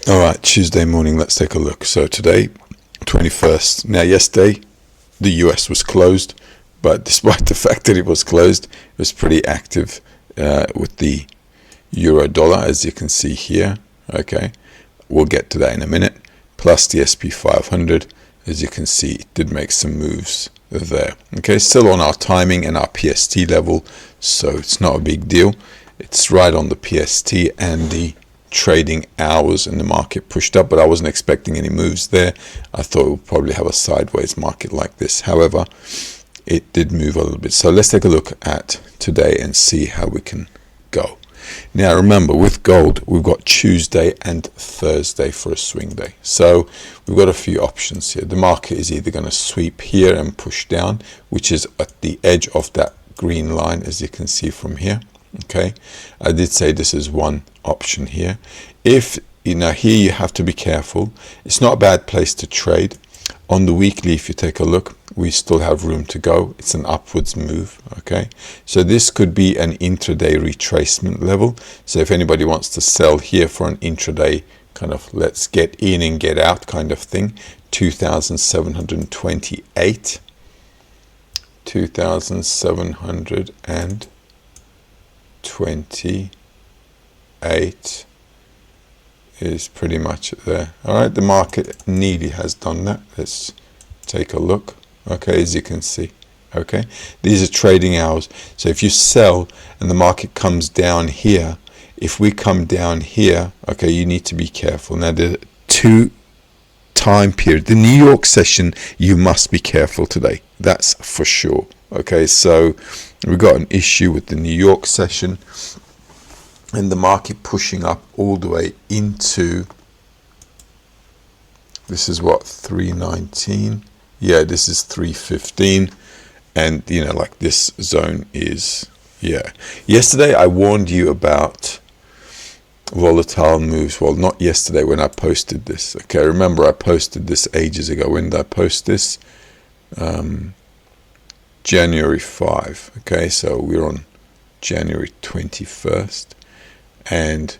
All right, Tuesday morning, let's take a look. So today, 21st. Now, yesterday, the US was closed, but despite the fact that it was closed, it was pretty active with the euro dollar, as you can see here. Okay, we'll get to that in a minute. Plus the SP 500, as you can see, it did make some moves there. Okay, still on our timing and our PST level, so it's not a big deal. It's right on the PST and the trading hours, and the market pushed up, but I wasn't expecting any moves there. I thought it would probably have a sideways market like this. However, it did move a little bit. So let's take a look at today and see how we can go. Now remember, with gold, we've got Tuesday and Thursday for a swing day. So we've got a few options here. The market is either going to sweep here and push down, which is at the edge of that green line, as you can see from here. Okay, I did say this is one option here. If here you have to be careful. It's not a bad place to trade. On the weekly, if you take a look, we still have room to go. It's an upwards move. Okay, so this could be an intraday retracement level. So if anybody wants to sell here for an intraday kind of let's get in and get out kind of thing, 2,728, 2,728 is pretty much there. All right, the market nearly has done that. Let's take a look. Okay, as you can see. Okay, these are trading hours. So if you sell and the market comes down here, if we come down here, okay, you need to be careful. Now the two time period, the New York session, you must be careful today. That's for sure. Okay, so we've got an issue with the New York session and the market pushing up all the way into, this is what, 319. Yeah, this is 315. And, like this zone is, yeah. Yesterday, I warned you about volatile moves. Well, not yesterday when I posted this. Okay, remember I posted this ages ago. When did I post this? January 5. Okay, so we're on January 21st. And,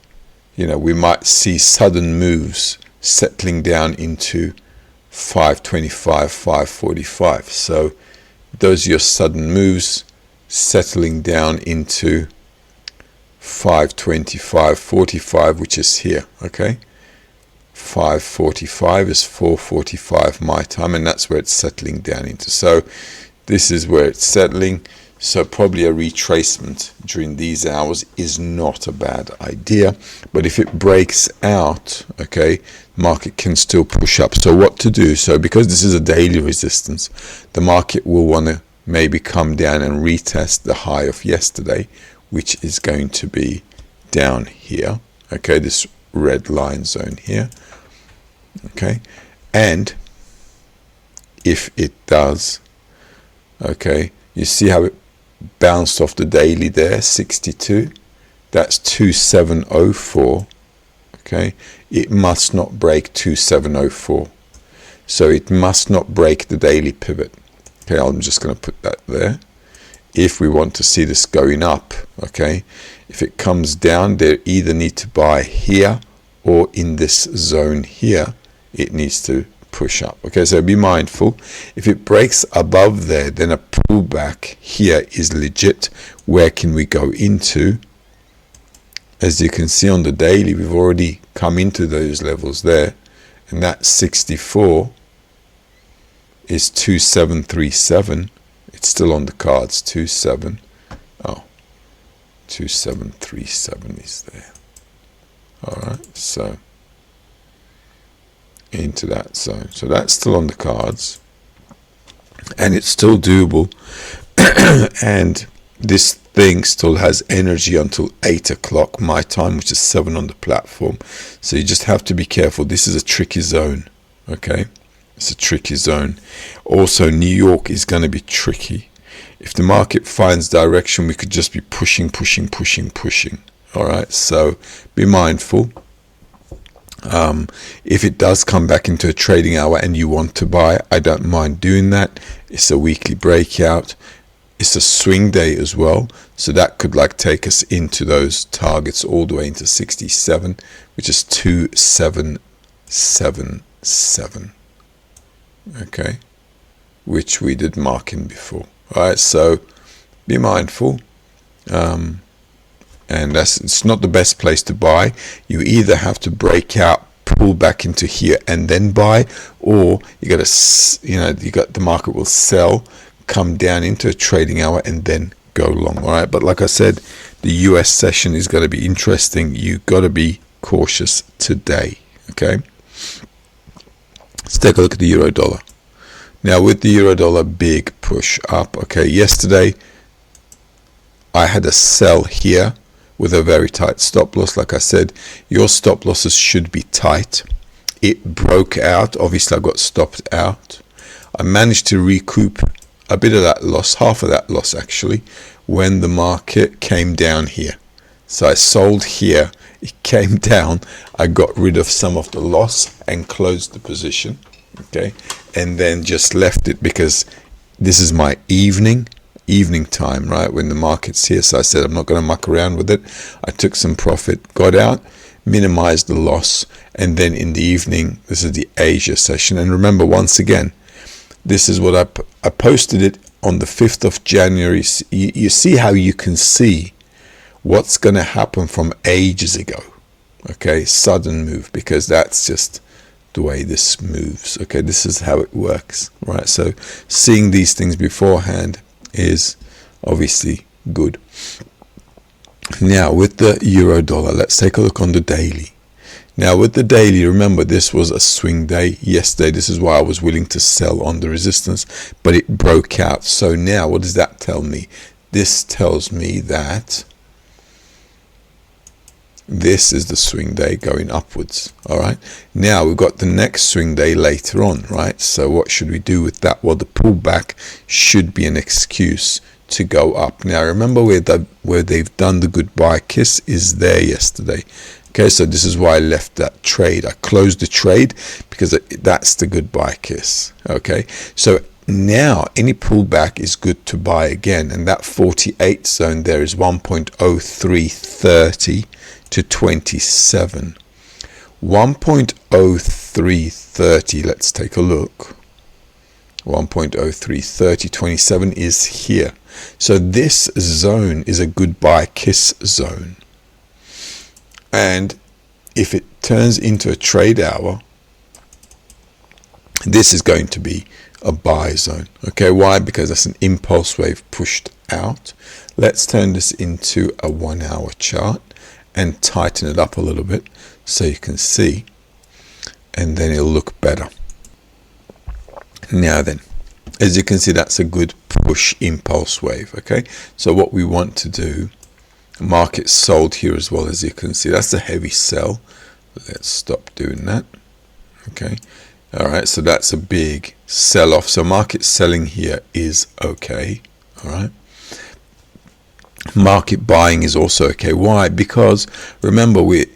we might see sudden moves settling down into 525, 545. So those are your sudden moves settling down into 525, 45, which is here. Okay, 545 is 445 my time, and that's where it's settling down into. So this is where it's settling. So probably a retracement during these hours is not a bad idea. But if it breaks out, okay, market can still push up. So what to do? So because this is a daily resistance, the market will want to maybe come down and retest the high of yesterday, which is going to be down here. Okay, this red line zone here. Okay, and if it does, okay, you see how it bounced off the daily there, 62. That's 2704. Okay, it must not break 2704. So it must not break the daily pivot. Okay, I'm just going to put that there. If we want to see this going up, okay, if it comes down, they either need to buy here or in this zone here, it needs to push up. Okay, so be mindful. If it breaks above there, then a pullback here is legit. Where can we go into? As you can see on the daily, we've already come into those levels there, and that 64 is 2737. It's still on the cards. 2737 is there. All right, so into that zone. So that's still on the cards, and it's still doable. And this thing still has energy until 8 o'clock my time, which is 7 on the platform. So you just have to be careful. This is a tricky zone. Okay, it's a tricky zone. Also, New York is going to be tricky. If the market finds direction, we could just be pushing. All right, so be mindful. If it does come back into a trading hour and you want to buy, I don't mind doing that. It's a weekly breakout. it's a swing day as well, so that could like take us into those targets all the way into 67, which is 2777. Okay, which we did mark in before. All right, so be mindful. And it's not the best place to buy. You either have to break out, pull back into here, and then buy, or you got the market will sell, come down into a trading hour, and then go long. All right, but like I said, the US session is going to be interesting. You got to be cautious today. Okay, let's take a look at the euro dollar. Now with the euro dollar, big push up. Okay, yesterday I had a sell here with a very tight stop loss. Like I said, your stop losses should be tight. It broke out. Obviously, I got stopped out. I managed to recoup a bit of that loss, half of that loss actually, when the market came down here. So I sold here. It came down. I got rid of some of the loss and closed the position. Okay, and then just left it because this is my evening time, right, when the market's here. So I said I'm not going to muck around with it. I took some profit, got out, minimized the loss, and then in the evening, this is the Asia session. And remember, once again, this is what I posted it on the 5th of January. You see how you can see what's going to happen from ages ago. Okay, sudden move, because that's just the way this moves. Okay, this is how it works, right? So seeing these things beforehand is obviously good. Now with the euro dollar, let's take a look on the daily. Now with the daily, remember this was a swing day yesterday. This is why I was willing to sell on the resistance, but it broke out. So now what does that tell me? This tells me that this is the swing day going upwards. All right, now we've got the next swing day later on, right? So what should we do with that? Well, the pullback should be an excuse to go up. Now remember where they've done the goodbye kiss is there yesterday. Okay, so this is why I left that trade. I closed the trade because that's the goodbye kiss. Okay, so now any pullback is good to buy again, and that 48 zone there is 1.0330 to 27. 1.0330, let's take a look. 1.0330, 27 is here. So this zone is a goodbye kiss zone. And if it turns into a trade hour, this is going to be a buy zone. Okay, why? Because that's an impulse wave pushed out. Let's turn this into a 1 hour chart and tighten it up a little bit so you can see, and then it'll look better. Now then, as you can see, that's a good push impulse wave. Okay, so what we want to do, market sold here as well, as you can see, that's a heavy sell. Let's stop doing that. Okay, all right, so that's a big sell off. So market selling here is okay. All right, market buying is also okay. Why? Because remember, we're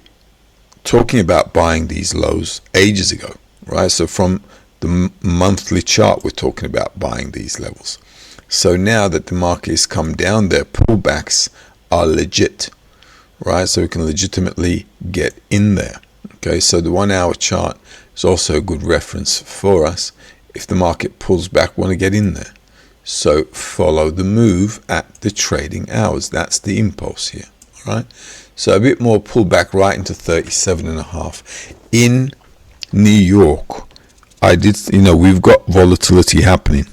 talking about buying these lows ages ago, right? So from the monthly chart, we're talking about buying these levels. So now that the market has come down there, pullbacks are legit, right? So we can legitimately get in there. Okay, so the 1 hour chart is also a good reference for us. If the market pulls back, we want to get in there. So follow the move at the trading hours. That's the impulse here. All right. So a bit more pullback right into 37.5. In New York, we've got volatility happening.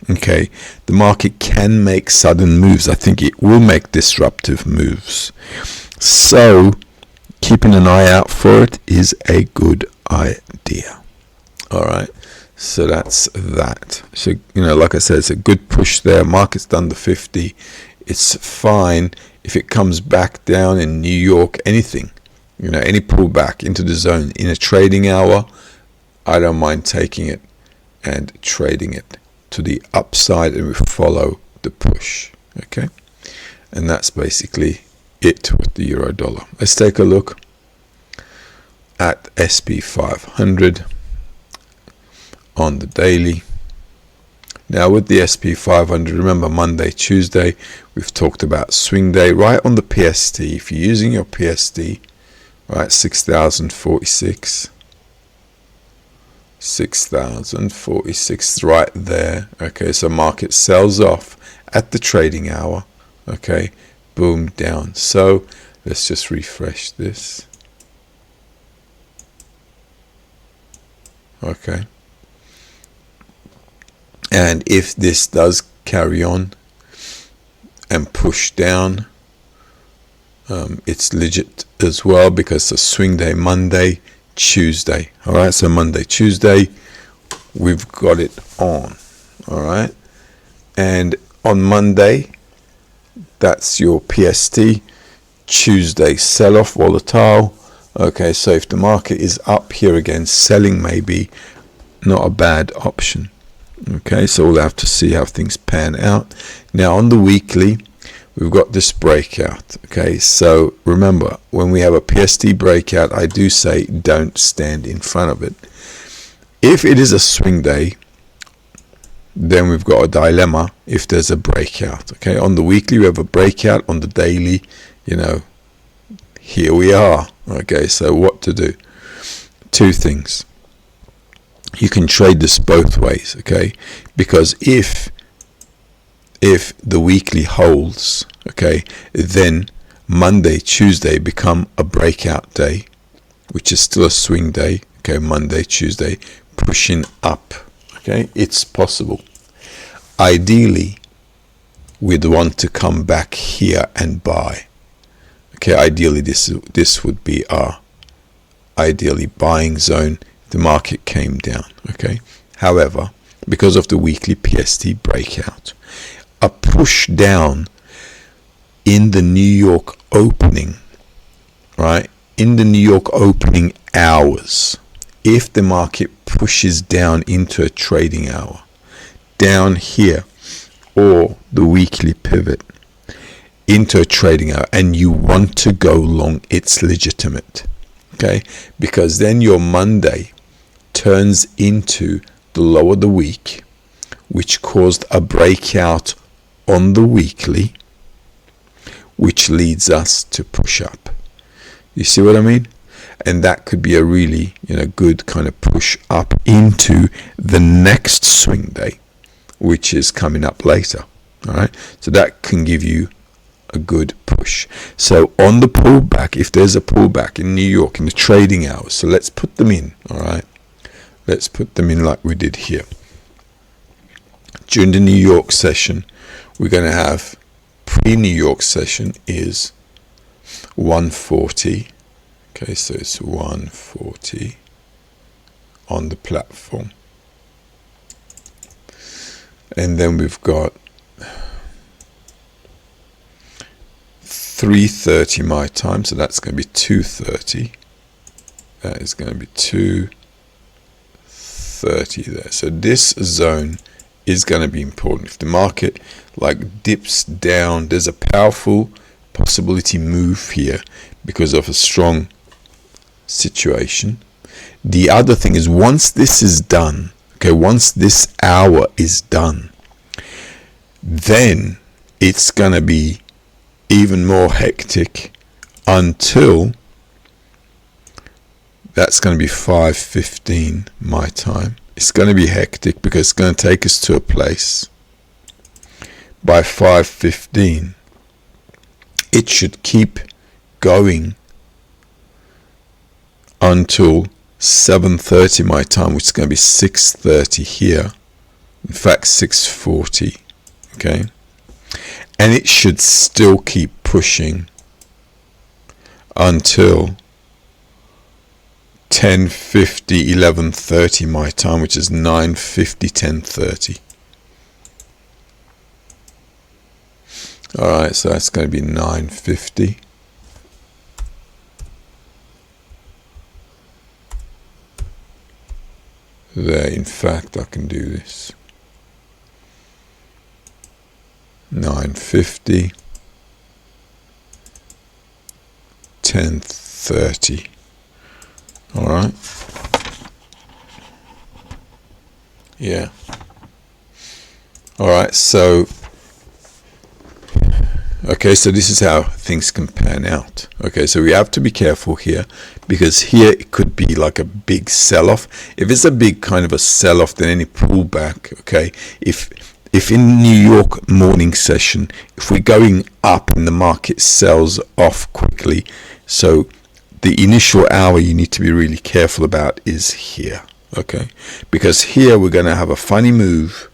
Okay. The market can make sudden moves. I think it will make disruptive moves. So keeping an eye out for it is a good idea. All right. So that's that. So, like I said, it's a good push there. Market's done the 50. It's fine if it comes back down in New York, anything, any pullback into the zone in a trading hour, I don't mind taking it and trading it to the upside, and we follow the push. Okay. And that's basically it with the euro dollar. Let's take a look at SP 500. On the daily, Now with the SP500, remember Monday, Tuesday, we've talked about swing day. Right on the PST, if you're using your PST, right, 6,046. 6,046 right there. Okay, so market sells off at the trading hour. Okay, boom, down. So let's just refresh this. Okay, and if this does carry on and push down, it's legit as well, because it's a swing day, Monday, Tuesday. All right, so Monday, Tuesday, we've got it on. All right, and on Monday, that's your PST. Tuesday, sell off, volatile. Okay, so if the market is up here again, selling may be not a bad option. Okay, so we'll have to see how things pan out. Now on the weekly, we've got this breakout. Okay, so remember, when we have a PST breakout, I do say don't stand in front of it. If it is a swing day, then we've got a dilemma if there's a breakout. Okay, on the weekly we have a breakout, on the daily, here we are. Okay, so what to do? Two things. You can trade this both ways, okay? Because if the weekly holds, okay, then Monday, Tuesday become a breakout day, which is still a swing day. Okay, Monday, Tuesday, pushing up. Okay, it's possible. Ideally, we'd want to come back here and buy. Okay, ideally this would be our ideally buying zone. The market came down. Okay, however, because of the weekly PST breakout, a push down in the New York opening, right, in the New York opening hours, if the market pushes down into a trading hour, down here, or the weekly pivot into a trading hour, and you want to go long, it's legitimate. Okay, because then your Monday turns into the low of the week, which caused a breakout on the weekly, which leads us to push up. You see what I mean? And that could be a really good kind of push up into the next swing day, which is coming up later. All right, so that can give you a good push. So on the pullback, if there's a pullback in New York in the trading hours, so let's put them in. All right, let's put them in like we did here. During the New York session, we're going to have pre-New York session is 140. Okay, so it's 140 on the platform. And then we've got 3:30 my time, so that's going to be 2:30. That is going to be 2:30 there. So this zone is going to be important. If the market dips down, there's a powerful possibility move here because of a strong situation. The other thing is, once this is done, okay, once this hour is done, then it's going to be even more hectic until that's going to be 5:15 my time. It's going to be hectic because it's going to take us to a place. By 5:15, it should keep going until 7:30 my time, which is going to be 6:30 here. In fact, 6:40. Okay, and it should still keep pushing until 10:50, 11:30 my time, which is 9:50, 10:30. Alright, so that's going to be 9:50. There, in fact, I can do this. 9:50, 10:30. Alright. Yeah. All right, so okay, so this is how things can pan out. Okay, so we have to be careful here, because here it could be like a big sell-off. If it's a big kind of a sell-off, then any pullback, okay, if in New York morning session, if we're going up and the market sells off quickly, so the initial hour you need to be really careful about is here, okay, because here we're going to have a funny move,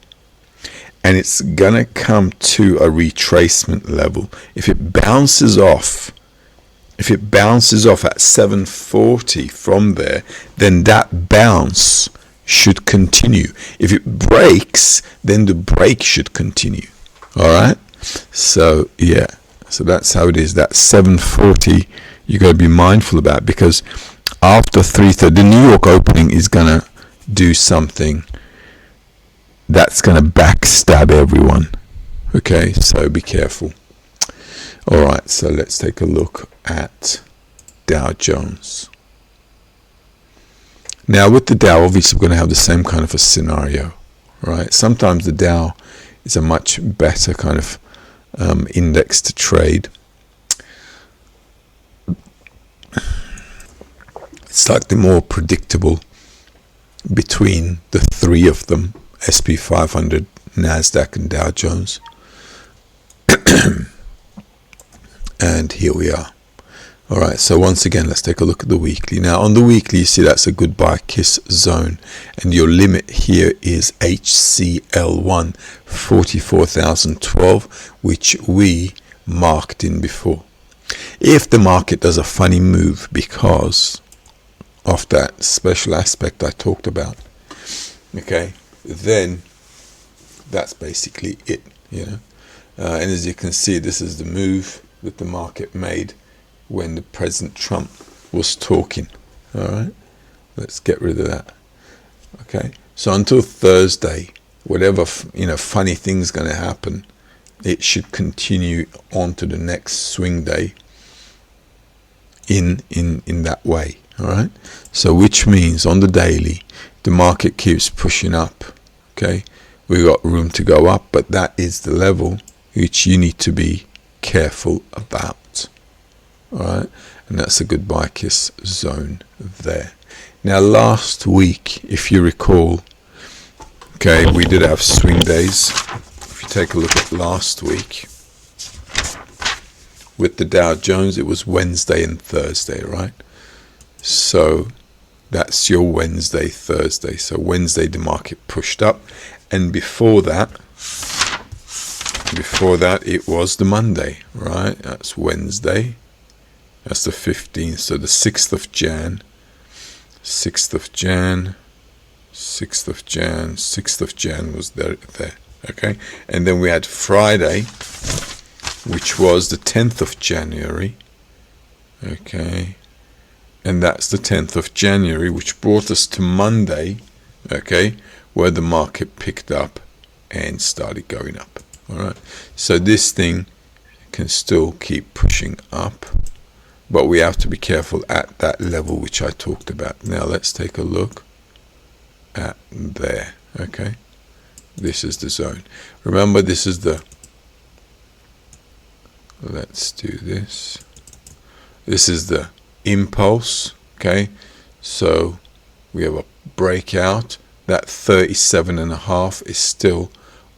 and it's gonna come to a retracement level. If it bounces off at 740 from there, then that bounce should continue. If it breaks, then the break should continue. All right. So yeah. So that's how it is. That 740 you got to be mindful about, because after 3:30, the New York opening is gonna do something that's going to backstab everyone. Okay, so be careful. All right, so let's take a look at Dow Jones. Now with the Dow, obviously we're going to have the same kind of a scenario, right? Sometimes the Dow is a much better kind of index to trade. It's slightly more predictable between the three of them: SP 500, NASDAQ, and Dow Jones. And here we are. All right, so once again, let's take a look at the weekly. Now, on the weekly, you see that's a good buy kiss zone. And your limit here is HCL1, 44,012, which we marked in before. If the market does a funny move because of that special aspect I talked about, okay, then that's basically it, you know. And as you can see, this is the move that the market made when the President Trump was talking. All right, let's get rid of that. Okay, so until Thursday, whatever funny thing's going to happen, it should continue on to the next swing day in that way. All right, so which means on the daily, the market keeps pushing up. Okay, we got room to go up, but that is the level which you need to be careful about. All right, and that's a good buy kiss zone there. Now, last week, if you recall, okay, we did have swing days. If you take a look at last week with the Dow Jones, it was Wednesday and Thursday, right? So that's your Wednesday, Thursday. So Wednesday the market pushed up, and before that it was the Monday, right? That's Wednesday. That's the 15th. So the 6th of Jan, 6th of Jan was there. Okay, and then we had Friday, which was the 10th of January. Okay. And that's the 10th of January, which brought us to Monday, okay, where the market picked up and started going up. All right. So this thing can still keep pushing up, but we have to be careful at that level which I talked about. Now let's take a look at there. Okay. This is the zone. Remember, this is the, let's do this. This is the impulse. Okay, so we have a breakout. That 37.5 is still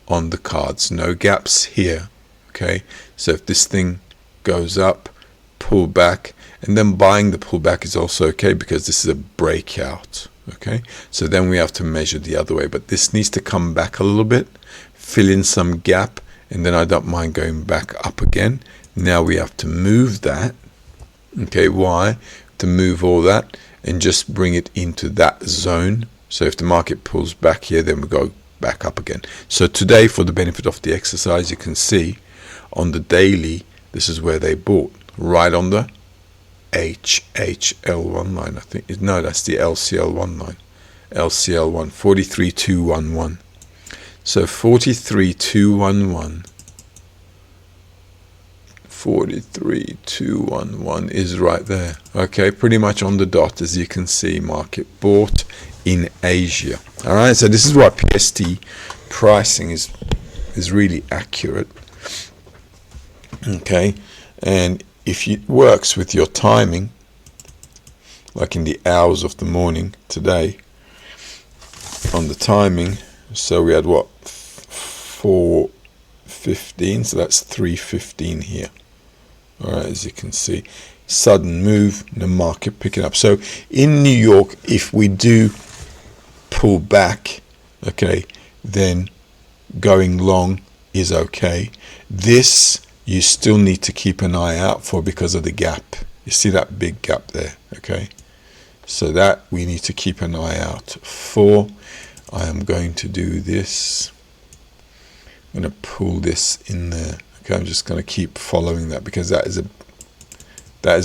on the cards. No gaps here. Okay, so if this thing goes up, pull back, and then buying the pullback is also okay, because this is a breakout. Okay, so then we have to measure the other way, but this needs to come back a little bit, fill in some gap, and then I don't mind going back up again. Now we have to move that. Okay, why? To move all that and just bring it into that zone. So if the market pulls back here, then we go back up again. So today, for the benefit of the exercise, you can see on the daily, this is where they bought, right on the HHL1 line, I think. No, that's the LCL1 line. LCL1, 43211. So 43211. 43211 is right there. Okay, pretty much on the dot, as you can see. Market bought in Asia. All right, so this is what PST pricing is is really accurate. Okay, and if it works with your timing, like in the hours of the morning today, on the timing, so we had what, 4:15, so that's 3:15 here. All right, as you can see, sudden move, the market picking up. So in New York, if we do pull back, okay, then going long is okay. This you still need to keep an eye out for because of the gap. You see that big gap there, okay? So that we need to keep an eye out for. I am going to do this. I'm going to pull this in there. Okay, I'm just going to keep following that because that is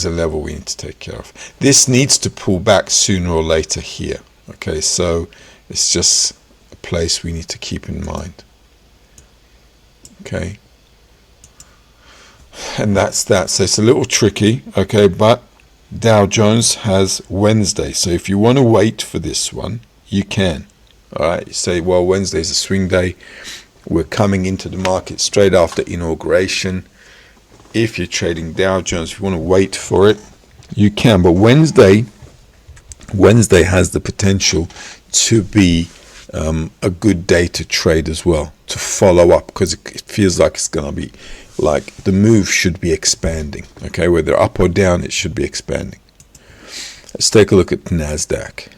a level we need to take care of. This needs to pull back sooner or later here. Okay, so it's just a place we need to keep in mind. Okay, and that's that. So it's a little tricky, okay, but Dow Jones has Wednesday. So if you want to wait for this one, you can. All right, you say, well, Wednesday is a swing day. We're coming into the market straight after inauguration. If you're trading Dow Jones, if you want to wait for it, you can. But Wednesday has the potential to be a good day to trade as well, to follow up, because it feels like it's going to be like the move should be expanding. Okay, whether up or down, it should be expanding. Let's take a look at NASDAQ.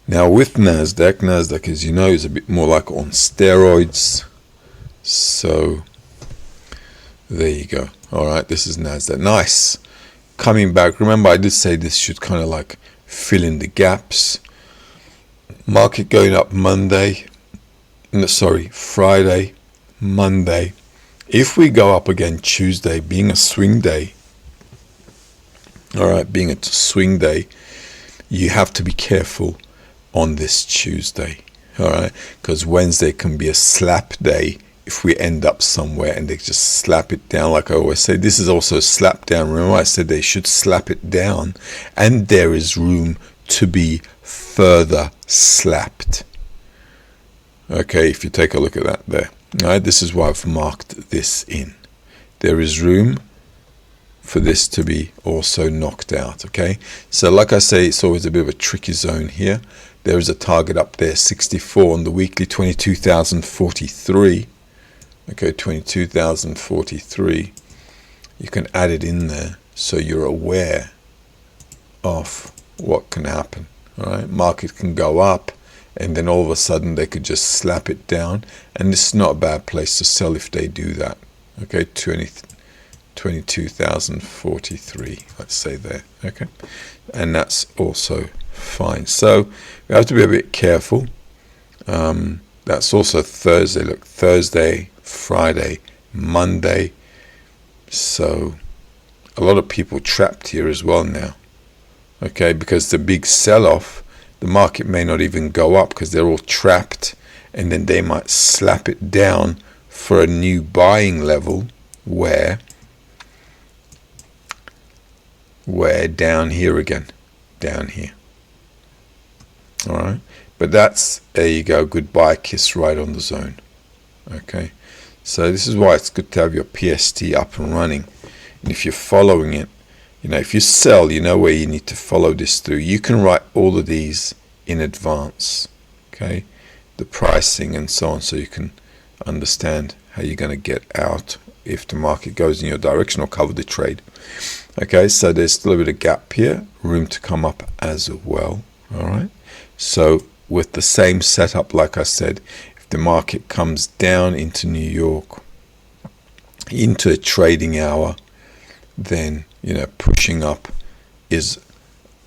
Now with NASDAQ, as you know, is a bit more like on steroids. So there you go. All right, this is NASDAQ. Nice. Coming back. Remember, I did say this should kind of like fill in the gaps. Market going up Friday, Monday. If we go up again Tuesday, being a swing day, all right, being a swing day, you have to be careful on this Tuesday, all right, because Wednesday can be a slap day if we end up somewhere and they just slap it down. Like I always say, this is also a slap down. Remember I said they should slap it down, and there is room to be further slapped. Okay, if you take a look at that there, all right, this is why I've marked this in. There is room for this to be also knocked out. Okay, so like I say, it's always a bit of a tricky zone here. There is a target up there, 64 on the weekly, 22,043. Okay, 22,043. You can add it in there so you're aware of what can happen. All right, market can go up, and then all of a sudden they could just slap it down, and this is not a bad place to sell if they do that. Okay, 22,043. Let's say there. Okay, and that's also fine. So we have to be a bit careful. That's also Thursday. Look, Thursday, Friday, Monday. So a lot of people trapped here as well now. Okay, because the big sell-off, the market may not even go up because they're all trapped, and then they might slap it down for a new buying level where down here again, down here. All right, but that's, there you go, goodbye kiss right on the zone. Okay, so this is why it's good to have your PST up and running, and if you're following it, you know, if you sell, you know where you need to follow this through. You can write all of these in advance, okay, the pricing and so on, so you can understand how you're going to get out if the market goes in your direction, or cover the trade. Okay, so there's still a bit of gap here, room to come up as well. All right, so with the same setup, like I said, if the market comes down into New York into a trading hour, then, you know, pushing up is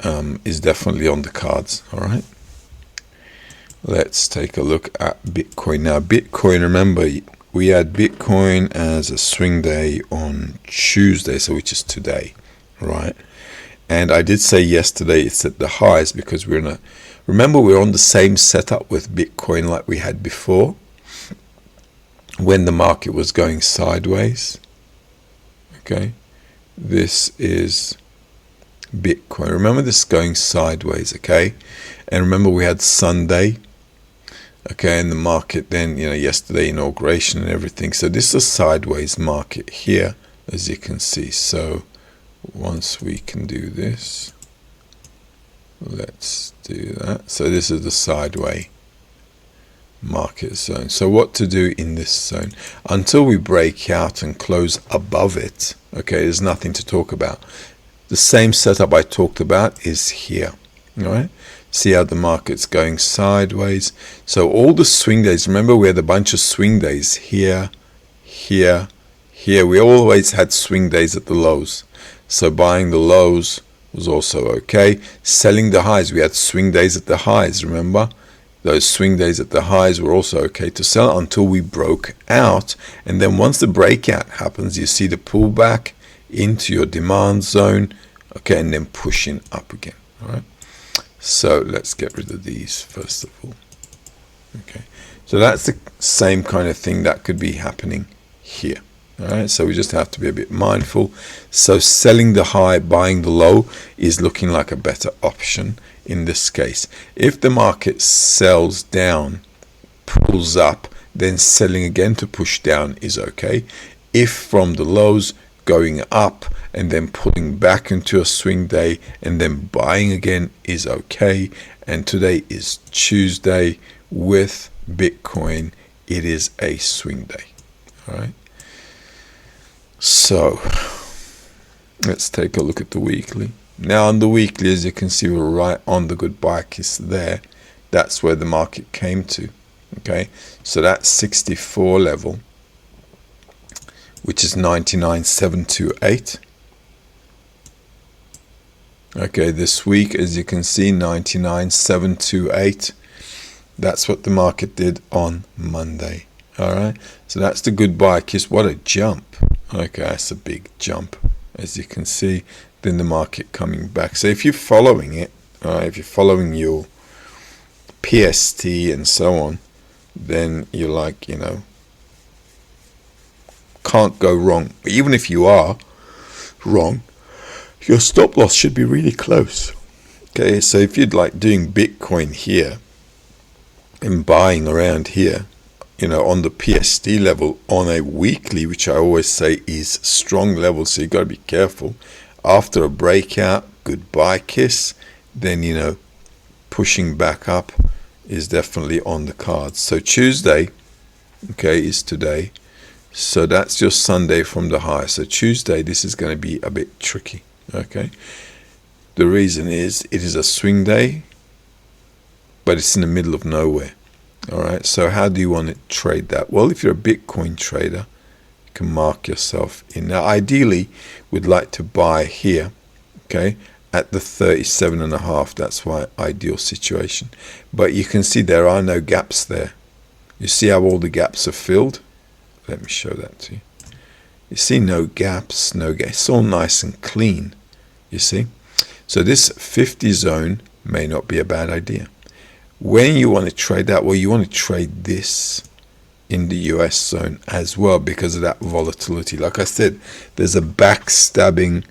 definitely on the cards. All right, let's take a look at Bitcoin now. Bitcoin, remember, we had Bitcoin as a swing day on Tuesday, so which is today, right? And I did say yesterday it's at the highs because remember we're on the same setup with Bitcoin like we had before when the market was going sideways. Okay, This is Bitcoin. Remember, this is going sideways, okay? And remember, we had Sunday, okay, and the market then, yesterday inauguration and everything. So this is a sideways market here, as you can see. So once we can do this, let's do that. So this is the sideways market zone. So what to do in this zone until we break out and close above it? Okay, there's nothing to talk about. The same setup I talked about is here. All right, see how the market's going sideways. So all the swing days, remember we had a bunch of swing days here, here, here. We always had swing days at the lows. So buying the lows was also okay. Selling the highs, we had swing days at the highs, remember? Those swing days at the highs were also okay to sell until we broke out. And then once the breakout happens, you see the pullback into your demand zone, okay, and then pushing up again. All right. So let's get rid of these first of all. Okay. So that's the same kind of thing that could be happening here. All right. So we just have to be a bit mindful. So selling the high, buying the low is looking like a better option in this case. If the market sells down, pulls up, then selling again to push down is okay. If from the lows going up and then pulling back into a swing day and then buying again is okay. And today is Tuesday. With Bitcoin, it is a swing day. All right. So let's take a look at the weekly. Now on the weekly, as you can see, we're right on the goodbye kiss there. That's where the market came to. Okay, so that's 64 level, which is 99,728. Okay, this week, as you can see, 99,728. That's what the market did on Monday. All right, so that's the goodbye kiss. What a jump. Okay, that's a big jump, as you can see. Then the market coming back. So if you're following it, if you're following your PST and so on, then you're like, can't go wrong. But even if you are wrong, your stop loss should be really close. Okay, so if you'd like doing Bitcoin here and buying around here, on the PST level on a weekly, which I always say is strong level, so you got to be careful. After a breakout, goodbye kiss, then, pushing back up is definitely on the cards. So Tuesday, okay, is today. So that's your Sunday from the high. So Tuesday, this is going to be a bit tricky, okay? The reason is it is a swing day, but it's in the middle of nowhere, all right? So how do you want to trade that? Well, if you're a Bitcoin trader, can mark yourself in. Now ideally we'd like to buy here, okay, at the 37.5. That's my ideal situation, but you can see there are no gaps there. You see how all the gaps are filled? Let me show that to you. You see no gaps, it's all nice and clean, you see. So this 50 zone may not be a bad idea. When you want to trade that, well, you want to trade this in the US zone as well because of that volatility. Like I said, there's a backstabbing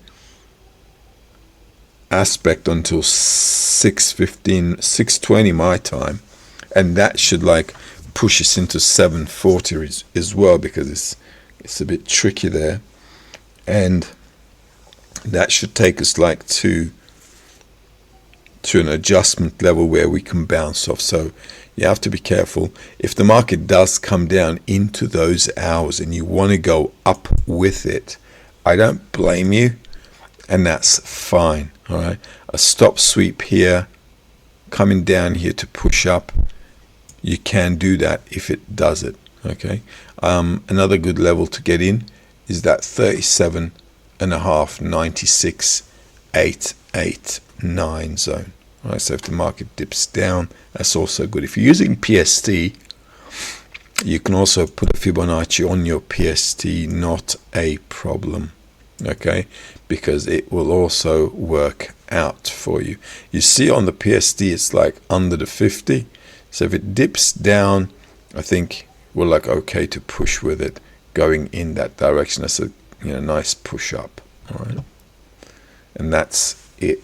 aspect until 6:15, 6:20 my time, and that should push us into 740 as well, because it's a bit tricky there, and that should take us to an adjustment level where we can bounce off. So you have to be careful. If the market does come down into those hours and you want to go up with it, I don't blame you, and that's fine. All right, a stop sweep here, coming down here to push up, you can do that if it does it. Okay, another good level to get in is that 37.5, 96,889 zone. All right, so if the market dips down, that's also good. If you're using PST, you can also put a Fibonacci on your PST, not a problem. Okay, because it will also work out for you. You see on the PST, it's under the 50. So if it dips down, I think we're okay to push with it going in that direction. That's a nice push up. All right. And that's it.